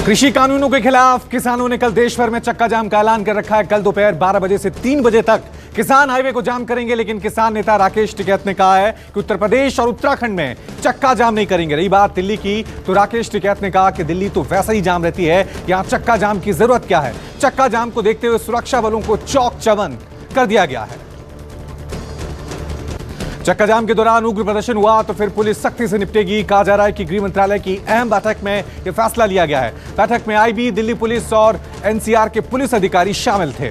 कृषि कानूनों के खिलाफ किसानों ने कल देश भर में चक्का जाम का ऐलान कर रखा है। कल दोपहर 12 बजे से 3 बजे तक किसान हाईवे को जाम करेंगे, लेकिन किसान नेता राकेश टिकैत ने कहा है कि उत्तर प्रदेश और उत्तराखंड में चक्का जाम नहीं करेंगे। रही बात दिल्ली की, तो राकेश टिकैत ने कहा कि दिल्ली तो वैसा ही जाम रहती है, यहां चक्का जाम की जरूरत क्या है। चक्का जाम को देखते हुए सुरक्षा बलों को चौक चौबंद कर दिया गया है। चक्का जाम के दौरान उग्र प्रदर्शन हुआ तो फिर पुलिस सख्ती से निपटेगी। कहा जा रहा है कि गृह मंत्रालय की अहम बैठक में यह फैसला लिया गया है। बैठक में आईबी, दिल्ली पुलिस और एनसीआर के पुलिस अधिकारी शामिल थे।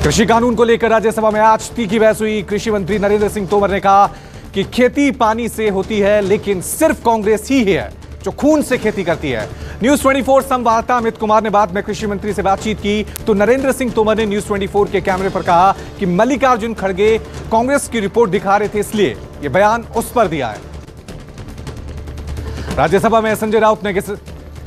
कृषि कानून को लेकर राज्यसभा में आज तीखी बहस हुई। कृषि मंत्री नरेंद्र सिंह तोमर ने कहा कि खेती पानी से होती है, लेकिन सिर्फ कांग्रेस ही है जो खून से खेती करती है। न्यूज 24 संवाददाता अमित कुमार ने बाद में कृषि मंत्री से बातचीत की तो नरेंद्र सिंह तोमर ने न्यूज 24 के कैमरे पर कहा कि मल्लिकार्जुन खड़गे कांग्रेस की रिपोर्ट दिखा रहे थे, इसलिए यह बयान उस पर दिया है। राज्यसभा में संजय राउत ने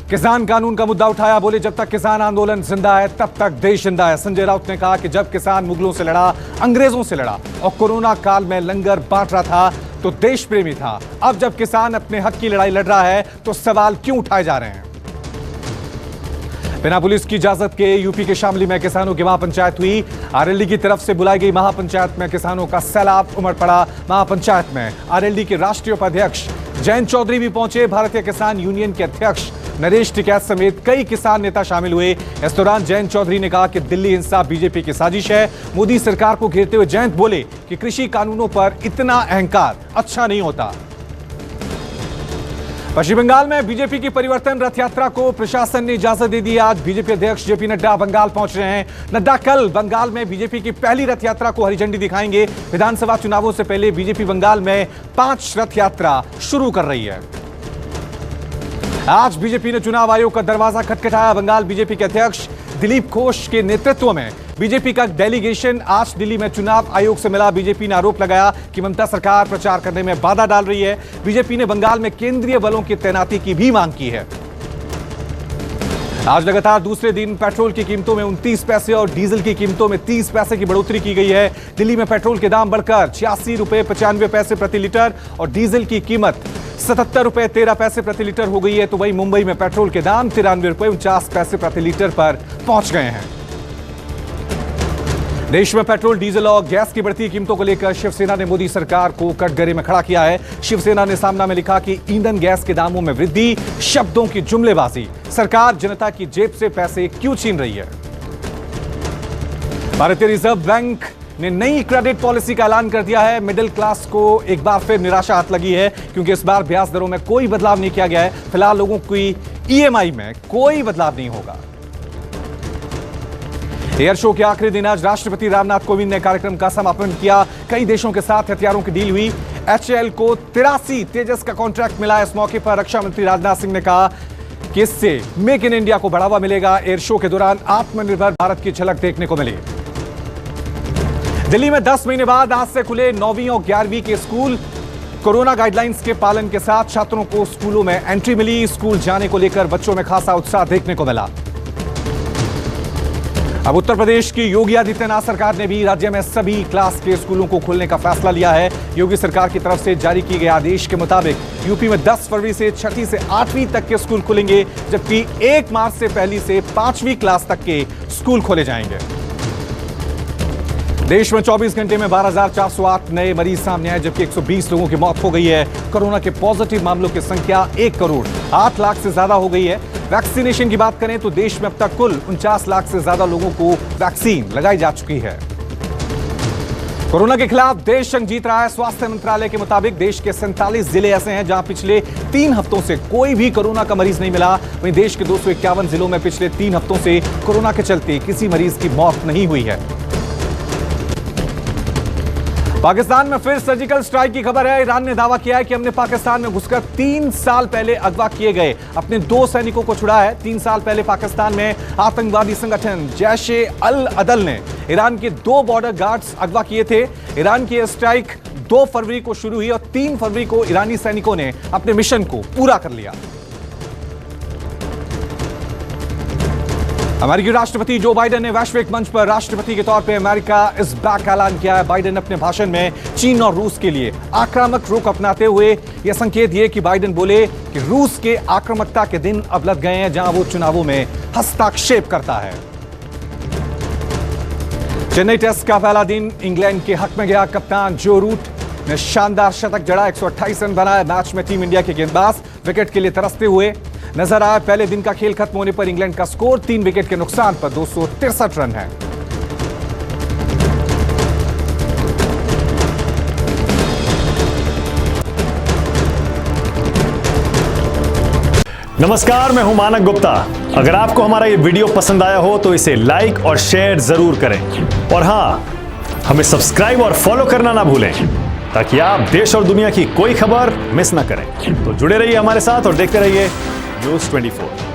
किसान कानून का मुद्दा उठाया। बोले, जब तक किसान आंदोलन जिंदा है तब तक देश जिंदा है। संजय राउत ने कहा कि जब किसान मुगलों से लड़ा, अंग्रेजों से लड़ा और कोरोना काल में लंगर बांट रहा था तो देश प्रेमी था। अब जब किसान अपने हक की लड़ाई लड़ रहा है तो सवाल क्यों उठाए जा रहे हैं। बिना पुलिस की इजाजत के यूपी के शामली में किसानों की महापंचायत हुई। आरएलडी की तरफ से बुलाई गई महापंचायत में किसानों का सैलाब उमड़ पड़ा। महापंचायत में आरएलडी के राष्ट्रीय उपाध्यक्ष जयंत चौधरी भी पहुंचे। भारतीय किसान यूनियन के अध्यक्ष नरेश टिकैत समेत कई किसान नेता शामिल हुए। इस दौरान जयंत चौधरी ने कहा कि दिल्ली हिंसा बीजेपी की साजिश है। मोदी सरकार को घेरते हुए जयंत बोले कि कृषि कानूनों पर इतना अहंकार अच्छा नहीं होता। पश्चिम बंगाल में बीजेपी की परिवर्तन रथ यात्रा को प्रशासन ने इजाजत दे दी। आज बीजेपी अध्यक्ष जेपी नड्डा बंगाल पहुंच रहे हैं। नड्डा कल बंगाल में बीजेपी की पहली रथ यात्रा को हरी झंडी दिखाएंगे। विधानसभा चुनावों से पहले बीजेपी बंगाल में 5 रथ यात्रा शुरू कर रही है। आज बीजेपी ने चुनाव आयोग का दरवाजा खटखटाया। बंगाल बीजेपी के अध्यक्ष दिलीप घोष के नेतृत्व में बीजेपी का डेलीगेशन आज दिल्ली में चुनाव आयोग से मिला। बीजेपी ने आरोप लगाया कि ममता सरकार प्रचार करने में बाधा डाल रही है। बीजेपी ने बंगाल में केंद्रीय बलों की तैनाती की भी मांग की है। आज लगातार दूसरे दिन पेट्रोल की कीमतों में 29 पैसे और डीजल की कीमतों में 30 पैसे की बढ़ोतरी की गई है। दिल्ली में पेट्रोल के दाम बढ़कर 86 रुपए 95 पैसे प्रति लीटर और डीजल की कीमत 77 रुपए 13 पैसे प्रति लीटर हो गई है। तो वहीं मुंबई में पेट्रोल के दाम 93 रुपए 49 पैसे प्रति लीटर पर पहुंच गए हैं। देश में पेट्रोल, डीजल और गैस की बढ़ती कीमतों को लेकर शिवसेना ने मोदी सरकार को कटघरे में खड़ा किया है। शिवसेना ने सामना में लिखा कि ईंधन गैस के दामों में वृद्धि, शब्दों की जुमलेबाजी, सरकार जनता की जेब से पैसे क्यों छीन रही है। भारतीय रिजर्व बैंक ने नई क्रेडिट पॉलिसी का ऐलान कर दिया है। मिडिल क्लास को एक बार फिर निराशा हाथ लगी है, क्योंकि इस बार ब्याज दरों में कोई बदलाव नहीं किया गया है। फिलहाल लोगों की ईएमआई में कोई बदलाव नहीं होगा। एयर शो के आखिरी दिन आज राष्ट्रपति रामनाथ कोविंद ने कार्यक्रम का समापन किया। कई देशों के साथ हथियारों की डील हुई। एचएएल को 83 तेजस का कॉन्ट्रैक्ट मिला। इस मौके पर रक्षा मंत्री राजनाथ सिंह ने कहा कि इससे मेक इन इंडिया को बढ़ावा मिलेगा। एयर शो के दौरान आत्मनिर्भर भारत की झलक देखने को मिली। दिल्ली में 10 महीने बाद आज से खुले 9वीं और 11वीं के स्कूल। कोरोना गाइडलाइंस के पालन के साथ छात्रों को स्कूलों में एंट्री मिली। स्कूल जाने को लेकर बच्चों में खासा उत्साह देखने को मिला। अब उत्तर प्रदेश की योगी आदित्यनाथ सरकार ने भी राज्य में सभी क्लास के स्कूलों को खोलने का फैसला लिया है। योगी सरकार की तरफ से जारी किए गए आदेश के मुताबिक यूपी में 10 फरवरी से 6ठी से 8वीं तक के स्कूल खुलेंगे, जबकि 1 मार्च से 1ली से 5वीं क्लास तक के स्कूल खोले जाएंगे। देश में 24 घंटे में 12,408 नए मरीज सामने आए, जबकि 120 लोगों की मौत हो गई है। कोरोना के पॉजिटिव मामलों की संख्या 1 करोड़ 8 लाख से ज्यादा हो गई है। वैक्सीनेशन की बात करें तो देश में अब तक कुल 49 लाख से ज्यादा लोगों को वैक्सीन लगाई जा चुकी है। कोरोना के खिलाफ देश जंग जीत रहा है। स्वास्थ्य मंत्रालय के मुताबिक देश के 47 जिले ऐसे हैं जहां पिछले 3 हफ्तों से कोई भी कोरोना का मरीज नहीं मिला। वहीं देश के 251 जिलों में पिछले 3 हफ्तों से कोरोना के चलते किसी मरीज की मौत नहीं हुई है। पाकिस्तान में फिर सर्जिकल स्ट्राइक की खबर है। ईरान ने दावा किया है कि हमने पाकिस्तान में घुसकर 3 साल पहले अगवा किए गए अपने 2 सैनिकों को छुड़ा है। 3 साल पहले पाकिस्तान में आतंकवादी संगठन जैशे अल अदल ने ईरान के 2 बॉर्डर गार्ड्स अगवा किए थे। ईरान की स्ट्राइक 2 फरवरी को शुरू हुई और 3 फरवरी को ईरानी सैनिकों ने अपने मिशन को पूरा कर लिया। अमेरिकी राष्ट्रपति जो बाइडेन ने वैश्विक मंच पर राष्ट्रपति के तौर पे अमेरिका इज बैक का ऐलान किया है। बाइडेन ने अपने भाषण में चीन और रूस के लिए आक्रामक रुख अपनाते हुए यह संकेत दिए कि बाइडेन बोले कि रूस के आक्रामकता के दिन अब लग गए हैं, जहां वो चुनावों में हस्तक्षेप करता है। चेन्नई टेस्ट का पहला दिन इंग्लैंड के हक में गया। कप्तान जो रूट ने शानदार शतक जड़ा, 128 रन बनाए। मैच में टीम इंडिया के गेंदबाज विकेट के लिए तरसते हुए नजर आए। पहले दिन का खेल खत्म होने पर इंग्लैंड का स्कोर 3 विकेट के नुकसान पर 263 रन है। नमस्कार, मैं हूं मानक गुप्ता। अगर आपको हमारा ये वीडियो पसंद आया हो तो इसे लाइक और शेयर जरूर करें, और हां, हमें सब्सक्राइब और फॉलो करना ना भूलें ताकि आप देश और दुनिया की कोई खबर मिस ना करें। तो जुड़े रहिए हमारे साथ और देखते रहिए न्यूज़ 24।